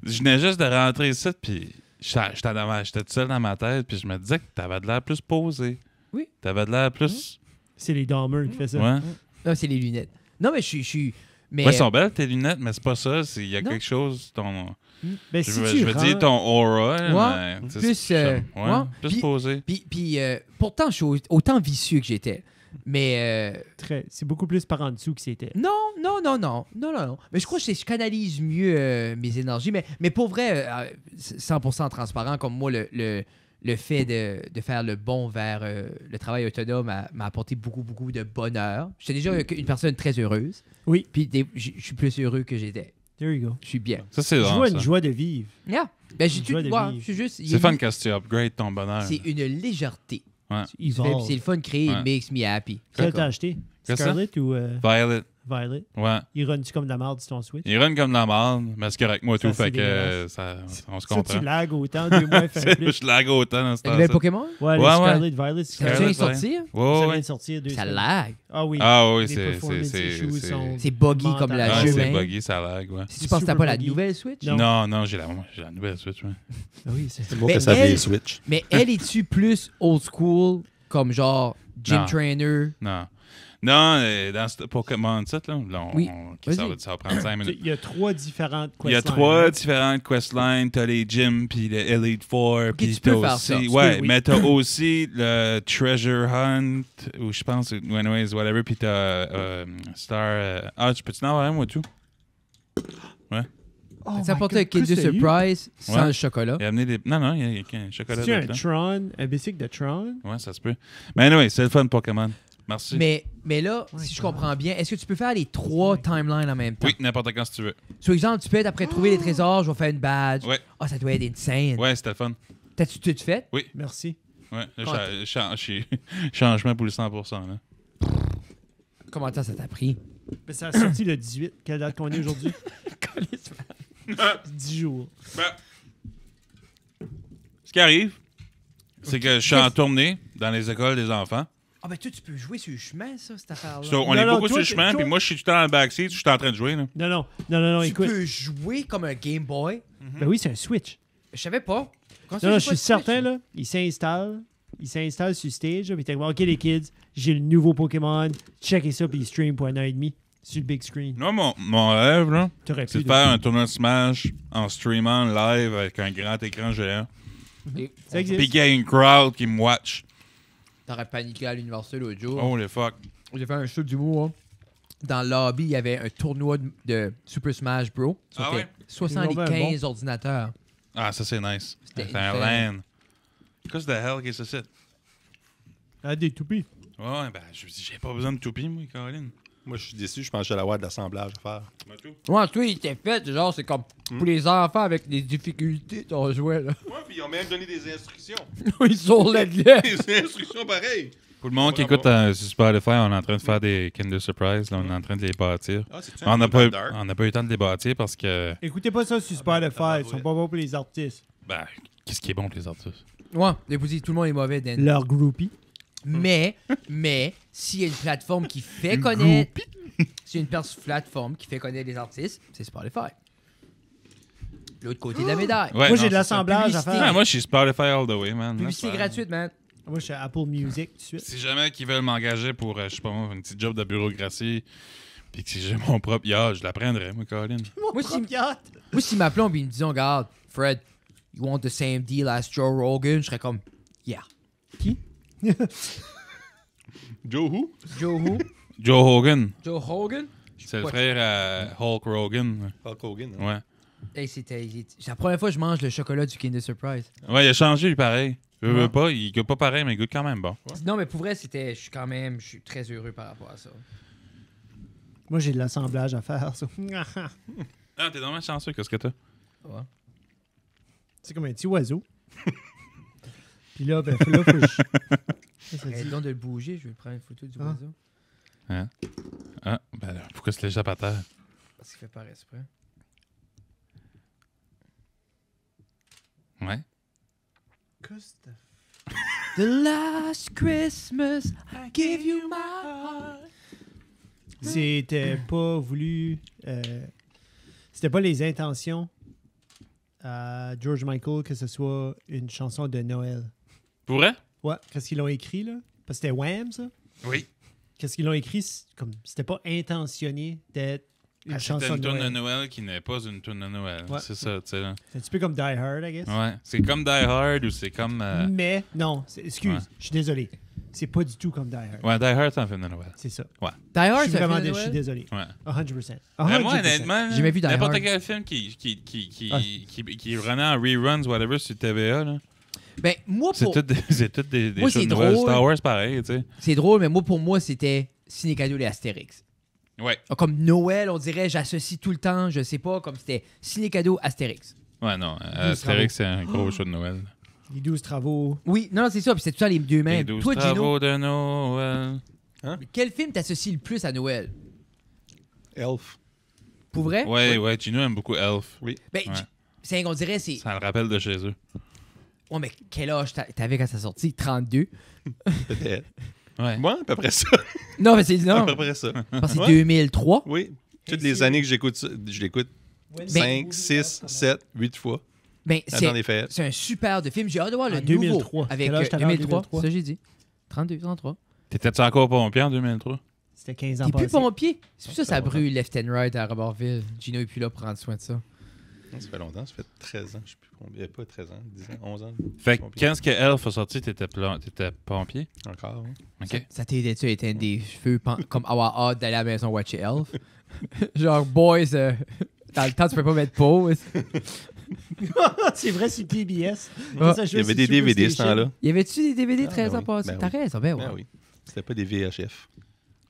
je venais juste de rentrer ici, puis j'étais tout seul dans ma tête, puis je me disais que t'avais de l'air plus posé. Oui. T'avais de l'air plus... C'est les Dahmer qui fait ça. Ouais. Non, c'est les lunettes. Non, mais je suis. Mais, Ouais, elles sont belles, tes lunettes, mais c'est pas ça. Il y a Non. quelque chose, ton... Ben, Je si veux, tu je veux dire rentres- ton aura, là, Ouais, mais, tu sais, plus, c'est- ouais, ouais. plus Puis- posé. Puis, pourtant, je suis autant vicieux que j'étais. Mais C'est beaucoup plus par en dessous que c'était. non. Mais je crois que je canalise mieux mes énergies. Mais pour vrai, 100% transparent, comme moi, le fait de faire le bond vers le travail autonome m'a apporté beaucoup, beaucoup de bonheur. J'étais déjà une personne très heureuse. Oui. Puis je suis plus heureux que j'étais. There you go. Je suis bien. Ça, c'est Je drôle, vois ça. une joie de vivre. Yeah. Ben, j'ai Une tout. joie de Ouais, vivre. je suis juste. il y a C'est fun une- quand tu upgrades ton bonheur. C'est une légèreté. Evolve. C'est le fun de créer. Ouais. It makes me happy. Quel t'as acheté? Qu'est-ce que Scarlet ou Violet, Violet? ouais. Il run-tu comme de la merde sur ton Switch? Il run comme de la merde, mais c'est correct, moi, Ça, tout, c'est fait que dégueulasse. on se Ça, comprend. tu lags autant, 2 mois, fait plus. Je lag autant dans ce Le nouvel temps-là. Pokémon? Ouais, les Ouais, Scarlet, Violet, Ça Scarlet, vient de ouais. sortir? Ouais, Ça vient ouais. de sortir 2 Ça semaines. lag. Ah oui. Ah oui, Les c'est... performance issues sont- C'est buggy comme la Ah, Ouais, jument. c'est buggy, ça lag, ouais. Si tu penses que t'as pas la Super nouvelle Switch? Non. Non, j'ai la nouvelle Switch, ouais. Ah oui, c'est C'est bon Mais que ça elle- vieille Switch. Mais elle est-tu plus old school, comme genre gym Non. trainer? Non. Non, dans ce Pokémon site, là, Oui. ça Vas-y. va prendre 5 minutes. Il y a 3 différentes Il y a questlines. 3 différentes questlines. T'as les gyms, puis le Elite Four, Ok, puis tu peux t'as faire aussi... ça. Tu Ouais, peux, oui. mais t'as aussi le Treasure Hunt, ou je pense, anyways, whatever, puis t'as Star... Ah, tu peux-tu en avoir un, moi, tout? Oh Ça my apporte God, un Kinder qu'est-ce que t'as eu? Surprise sans Ouais. le chocolat. Il a amené des... Non, il y a un chocolat C'est un dedans. Tron, un bicycle de Tron. Ouais, ça se peut. Mais anyway, c'est le fun Pokémon. Merci. Mais là, si je comprends bien, est-ce que tu peux faire les 3 timelines en même temps? Oui, n'importe quand si tu veux. Sur exemple, tu peux être après trouver les trésors, je vais faire une badge. Ouais. Ah, ça doit être insane. Ouais, c'était le fun. T'as-tu tout fait? Merci. Ouais, là, Quand- changement pour le 100%. Là. Comment ça t'a pris? Mais ça a sorti le 18. Quelle date qu'on est aujourd'hui? 10 jours. Ce qui arrive, c'est que je suis en tournée dans les écoles des enfants. Ah, ben toi, tu peux jouer sur le chemin, ça, cette affaire-là. So, on Non, est non, beaucoup sur toi, le chemin, toi- puis moi, je suis tout le temps dans le backseat, je suis en train de jouer. Là. Non, tu écoute. peux jouer comme un Game Boy. Ben oui, c'est un Switch. Je savais pas. Comment ça, Non, j'ai je pas suis de Switch? certain, là, il s'installe sur stage, là, puis t'es comme, OK, les kids, j'ai le nouveau Pokémon, checkez ça, puis il stream pour 1 an et demi sur le big screen. Moi, mon rêve, là, T'aurais c'est pu. de faire un tournoi de Smash en streamant live avec un grand écran géant. Et Ça existe. Puis qu'il y a une crowd qui me watch. T'aurais paniqué à l'université l'autre jour. Oh, les fuck. J'ai fait un show d'humour. Dans le lobby, il y avait un tournoi de Super Smash Bros. Ah C'était ouais? 75 ordinateurs. Ah, ça, c'est nice. C'était C'est un LAN. Qu'est-ce que the hell qu'est-ce que c'est? Ah, des toupies. Ouais, ben, je me dis, j'ai pas besoin de toupie, moi, Caroline. Moi, je suis déçu. Je pense que j'allais avoir de l'assemblage à faire. Ouais, toi, il était fait, genre, c'est comme pour les enfants avec des difficultés, on jouait, là. Ouais, puis ils ont même donné des instructions. Ils sont là. Des instructions pareilles. Pour le monde qui Bravo. écoute sur Spotify, on est en train de faire des Kinder Surprise. Là, on est en train de les bâtir. Ah, c'est On n'a pas eu le temps de les bâtir parce que... Écoutez pas ça sur Spotify, ils sont pas bons pour les artistes. Ben, qu'est-ce qui est bon pour les artistes? Ouais, l'épousine, tout le monde est mauvais, Dan. Leur groupie. Mais, s'il y a une plateforme qui fait connaître. S'il y a une plateforme qui fait connaître les artistes, c'est Spotify. l'autre côté de la médaille. Ouais, Moi, non, j'ai de c'est l'assemblage à Publicité. ça. faire. Ouais, moi, je suis Spotify all the way, man. Publicité Là, c'est gratuite, man. Moi, je suis à Apple Music tout de suite. Si jamais qu'ils veulent m'engager pour, je sais pas moi, une petite job de bureaucratie, puis que si j'ai mon propre yacht, je la prendrais, moi, Colin. Moi, si- Propre yacht. Moi, s'ils m'appelaient et ils me disaient, regarde, Fred, you want the same deal as Joe Rogan? Je serais comme, yeah. Joe who? Joe who? Joe Hogan. Joe Rogan? C'est le Ouais. frère à Hulk Hogan. Hulk Hogan. hein? Ouais. Hey, c'est la première fois que je mange le chocolat du Kinder Surprise. Ouais, il a changé, lui, pareil. Je veux Ouais. pas, il goûte pas pareil, mais il goûte quand même bon. Non, mais pour vrai, je suis très heureux par rapport à ça. Moi, j'ai de l'assemblage à faire. Ça. Ah, t'es vraiment chanceux, qu'est-ce que t'as? Ouais. C'est comme un petit oiseau. Puis là, ben, faut que je... Ça dit- Arrête donc de le bouger, je vais prendre une photo du Ah. oiseau. Ah, ben là, pourquoi se l'échappe à terre? Parce qu'il fait pas exprès. Ouais. The last Christmas, I gave you my heart. C'était pas voulu. C'était pas les intentions à George Michael que ce soit une chanson de Noël. Pour vrai? Ouais, qu'est-ce qu'ils l'ont écrit, là? Parce que c'était Wham, ça? Oui. Qu'est-ce qu'ils l'ont écrit? Comme, c'était pas intentionné d'être une C'est chanson une de tourne de Noël. Noël qui n'est pas une tourne de Noël. Ouais. C'est ça, tu sais. là. C'est un petit peu comme Die Hard, I guess. Ouais. C'est comme Die Hard ou c'est comme. Mais, non, excuse, Ouais. je suis désolé. C'est pas du tout comme Die Hard. Ouais, Die Hard, c'est un film de Noël. C'est ça. Die Je Hard, suis c'est un vraiment film de je suis Noël? désolé. Ouais. 100%. Mais moi, 100%. honnêtement, J'ai jamais vu Die n'importe Hard. quel film qui revenait en reruns, whatever, sur TVA, là, Ben, moi, c'est pour... tout des Moi, choses c'est nouvelles. drôle. Star Wars, pareil, tu sais. C'est drôle, mais moi, pour moi, c'était Ciné Cadeau et Astérix. Ouais. Comme Noël, on dirait, j'associe tout le temps, je sais pas, comme c'était Ciné Cadeau, Astérix. Ouais, non. travaux. Astérix, c'est un gros show de Noël. Les 12 travaux. Oui, non, c'est ça, puis c'est tout ça les deux Les mêmes. 12 Toi, Gino, travaux de Noël. quel film t'associes le plus à Noël? Elf. Pour vrai? Ouais, Gino aime beaucoup Elf. Oui. Ben, Ouais. c'est on dirait, c'est... Ça le rappelle de chez eux. Ouais, mais quel âge t'avais quand ça sortit? 32? Peut-être. Ouais. Moi, à peu près ça. Non, mais c'est... À Non, peu près ça. parce que Ouais. c'est 2003. Oui. Toutes les années que j'écoute ça, je l'écoute Ben- 5, 6, 7, 8 fois. Ben, Dans les fêtes. c'est un super de film. J'ai hâte de voir le En nouveau. 2003. Avec Quel âge t'avais en 2003, 2003? ça j'ai dit. 32, 33. T'étais-tu encore pompier en 2003? C'était 15 ans T'es plus passés. pompier. C'est pour ça que ça Ça fait brûle left and right à Robertville. Gino est plus là pour prendre soin de ça. Ça fait longtemps, ça fait 13 ans, je sais plus combien. Pas 13 ans, 10 ans, 11 ans. Fait que Pompier. quand ce que Elf a sorti, t'étais pompier? Encore, hein. OK. Ça t'aidait-tu à éteindre des cheveux comme avoir hâte d'aller à la maison watcher Elf? Genre, boys, dans le temps, tu peux pas mettre pause. C'est vrai, c'est PBS. Ah, Ça Il y jouait avait sur des DVD ce Superstation. temps-là. Y avait-tu des DVD 13 ben ans oui, passés? ben T'as oui. raison, ben ouais. Ben oui. C'était pas des VHF.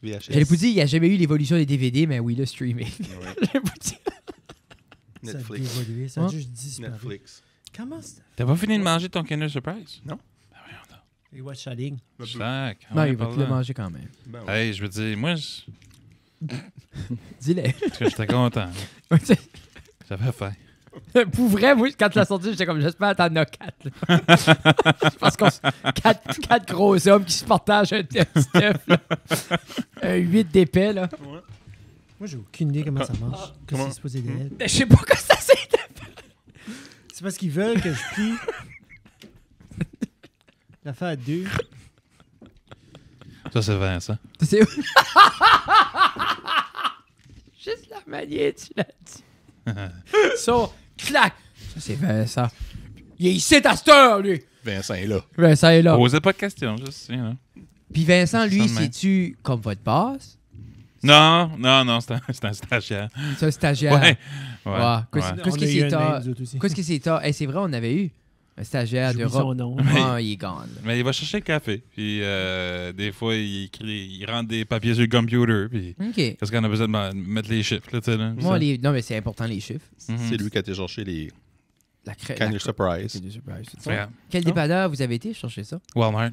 VHS. J'allais vous dire, il n'y a jamais eu l'évolution des DVD, mais oui, le streaming. Ouais. J'allais vous dire. Ça a Netflix. évolué, ça a Hein? juste disparu. Netflix. Comment ça? T'as pas fini de manger ton Kinder Surprise? Non. Ben voyons donc. Les watch la ligne. Sac. Non, il va te le manger quand même. Ben oui. Hey, je veux dire, moi, Dis-le. parce que j'étais content. J'avais faim. Pour vrai, moi, quand tu l'as sorti, j'étais comme, j'espère que t'en as 4. Parce qu'on 4 gros hommes qui se partagent un stuff, là. Un 8 d'épais, là. Moi, j'ai aucune idée comment ça marche. Qu'est-ce Comment? qui se supposé d'être? Je sais pas quoi ça c'est. C'est parce qu'ils veulent que je plie l'affaire à 2. Ça, c'est Vincent. C'est juste la manière, tu l'as dit. Ça, clac. Ça, c'est Vincent. Il est ici à cette heure, lui. Vincent est là. Vincent est là. Posez pas de questions, juste, you know. Puis Vincent, lui, Ça de même. c'est-tu comme votre boss? Non, c'est un stagiaire. C'est un stagiaire. Ouais. Ouais. Qu'est-ce On qu'est-ce a que eu c'est un tard? même, nous autres aussi. Qu'est-ce que c'est tard? Hey, c'est vrai, on avait eu un stagiaire de J'oublie son robe. nom. Ah, il est gone. là. Mais il va chercher le café. Puis des fois, il rentre des papiers sur le computer. Puis OK. parce qu'on a besoin de mettre les chiffres, là, tu sais. Là, Moi, non, mais c'est important, les chiffres. Mhm. C'est lui qui a été chercher les La crème. Kinder Surprise. Ouais. Quel dépanneur vous avez été chercher ça? Walmart.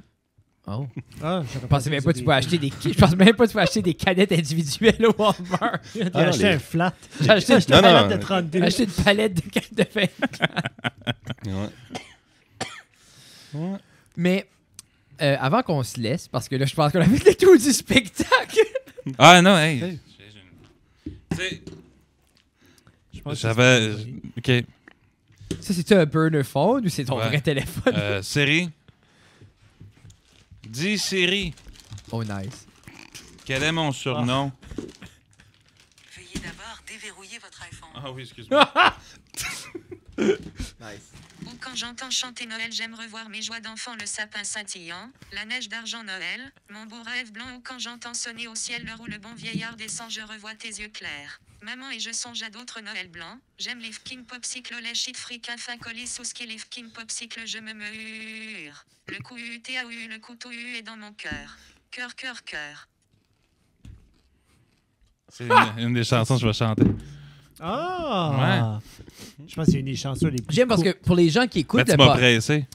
Oh. Ah, Je pensais même pas que tu pouvais acheter des. Je pensais même pas que tu pouvais acheter des canettes individuelles au Walmart. J'ai Ah, acheté les- un flat. J'ai acheté J'ai acheté Non, un non, palette de non. 32. J'ai acheté une palette de canettes de vin. Ouais. Mais avant qu'on se laisse, parce que là, je pense qu'on a fait le tour du spectacle. Ah non, hey. Tu sais, Je pense que j'avais. c'est- OK. Ça, c'est-tu un burner phone ou c'est ton Ouais. vrai téléphone? Siri. Dis Siri, Oh, nice. quel est mon surnom? Veuillez d'abord déverrouiller votre iPhone. Ah oui, excuse-moi. Nice. Ou quand j'entends chanter Noël, j'aime revoir mes joies d'enfant, le sapin scintillant, la neige d'argent Noël, mon beau rêve blanc. Ou quand j'entends sonner au ciel l'heure où le bon vieillard descend, je revois tes yeux clairs. Maman et je songe à d'autres Noël blancs. J'aime les fkin popsicles, les shit fricains, fin colis sous ski, les fkin popsicles, je me mure. Le coup UTAU, le couteau U est dans mon cœur. Cœur, cœur, cœur. C'est une des chansons que je vais chanter. Ah! Je pense que c'est une des chansons les plus J'aime parce que pour les gens qui Mais écoutent tu le m'as podcast... pressé.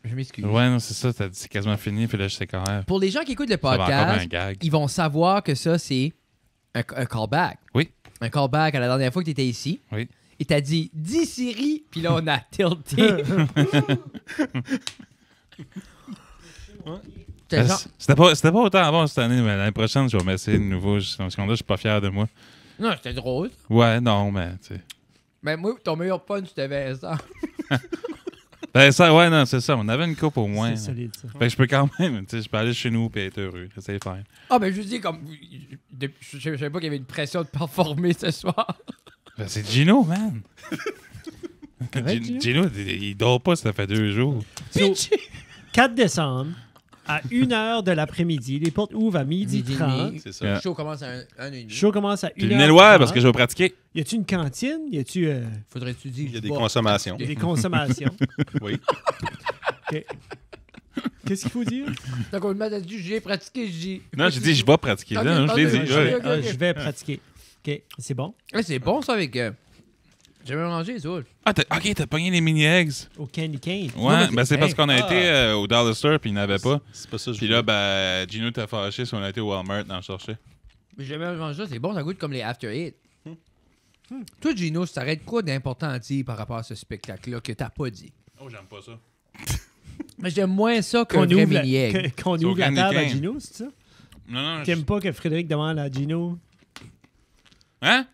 Je m'excuse. Ouais, non, c'est ça. T'as dit c'est quasiment fini, puis là, je sais quand même. Pour les gens qui écoutent le Ça va encore un podcast, gag. ils vont savoir que ça, c'est un callback. Oui. Un callback à la dernière fois que tu étais ici. Oui. Et t'as dit « Dis Siri », puis là, on a tilté. T'es genre... C'était pas autant bon cette année, mais l'année prochaine, je vais m'essayer de nouveau. Parce que là, je suis pas fier de moi. Non, c'était drôle. Ouais, non, mais tu sais. Mais moi, ton meilleur punch, c'était Vincent. Ben, ça, ouais, non, c'est ça. On avait une coupe au moins. C'est solide, ça. Fait que je peux quand même, tu sais, je peux aller chez nous et être heureux. C'est fine. Ah, ben je dis comme... Je savais pas qu'il y avait une pression de performer ce soir. Ben, c'est Gino, man. Correct, Gino? Gino, il dort pas, ça fait 2 jours. So, 4 décembre, à 1h de l'après-midi, les portes ouvrent à 12h30. C'est ça. Le show commence à 1h30. Le show commence à 1h30. Puis venez le voir parce que je vais pratiquer. Y a-tu une cantine? Y a-tu Faudrait-tu dire... Il y a des consommations. des consommations? Oui. OK. Qu'est-ce qu'il faut dire? Donc, on m'a dit, j'ai pratiqué, j'ai... Non, j'ai dit, je vais pratiquer. Ok, Là, non, je l'ai ok, dit. ok. Ouais. Ah, je vais pratiquer. OK, c'est bon. Ouais, c'est bon, ça, avec... J'ai mélangé, ça. Ah, ok, t'as pogné les mini-eggs. Au Candy Cane. Ouais, ben c'est parce qu'on a Ah. été au Dollar Store puis il n'y en avait pas. C'est pas ça que je Puis voulais. là, ben, Gino t'a fâché si on a été au Walmart d'en chercher. Mais j'ai mélangé ça, c'est bon, ça goûte comme les After Eight. Toi, Gino, ça t'arrête quoi d'important à dire par rapport à ce spectacle-là que t'as pas dit? Oh, j'aime pas ça. Mais j'aime moins ça qu'un Qu'on vrai ouvre, mini-egg. qu'on C'est au ouvre la Candy table à Cane. Gino, c'est ça? Non, T'aimes pas que Frédéric demande à Gino? Hein?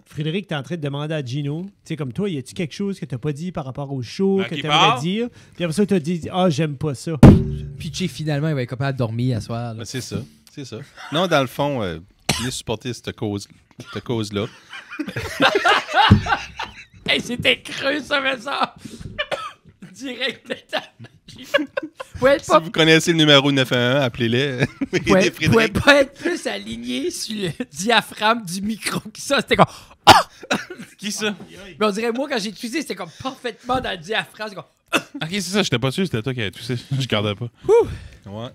Frédéric, t'es en train de demander à Gino, tu sais, comme toi, y a-tu quelque chose que t'as pas dit par rapport au show, Ben, que qui t'aimerais part? dire? Puis après ça, t'as dit, ah, j'aime pas ça. Puis Che, finalement, il va être capable de dormir à soir. là. Ben, c'est ça. C'est ça. Non, dans le fond, venez supporter cette cause-là. Hey, c'était creux, ça, mais ça! Direct de ta... Pouvait Si vous connaissez le numéro 911, appelez-les. pouvait Aidez Frédéric. pas être plus aligné sur le diaphragme du micro que ça. C'était comme... Qui ça? Mais on dirait, moi, quand j'ai toussé, c'était comme parfaitement dans le diaphragme. C'est comme... Ok, c'est ça, j'étais pas sûr, c'était toi qui avais toussé. Je gardais pas. Ouais.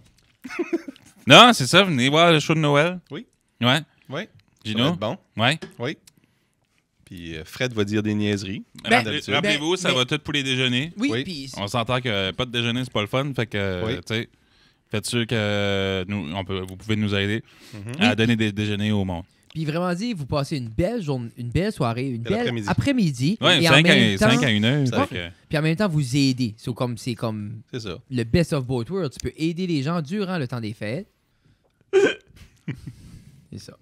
Non, c'est ça, venez voir le show de Noël. Oui. Ouais. Oui. Ça va Gino? être bon. Ouais. Oui. Puis Fred va dire des niaiseries. Ben, d'habitude. Rappelez-vous, ça mais- va tout pour les déjeuners. Oui, Oui. puis... On s'entend que pas de déjeuner, c'est pas le fun. Fait que, Oui. tu sais, faites sûr que vous pouvez nous aider Mhm. à donner des déjeuners au monde. Puis vraiment dit, vous passez une belle journée, une belle soirée, une Bel belle après-midi. après-midi. Ouais, et en 5 même temps, à 1 heure. Ça fait que- puis en même temps, vous aidez. C'est comme C'est ça. le best of both worlds. Tu peux aider les gens durant le temps des fêtes. C'est ça.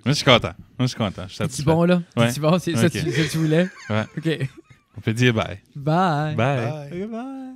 Moi, je suis content. Je suis C'est satisfait. bon, là? Ouais. C'est bon? C'est ça Ok. que tu voulais? Ouais. OK. On peut dire bye. Bye. Bye. Bye. Bye.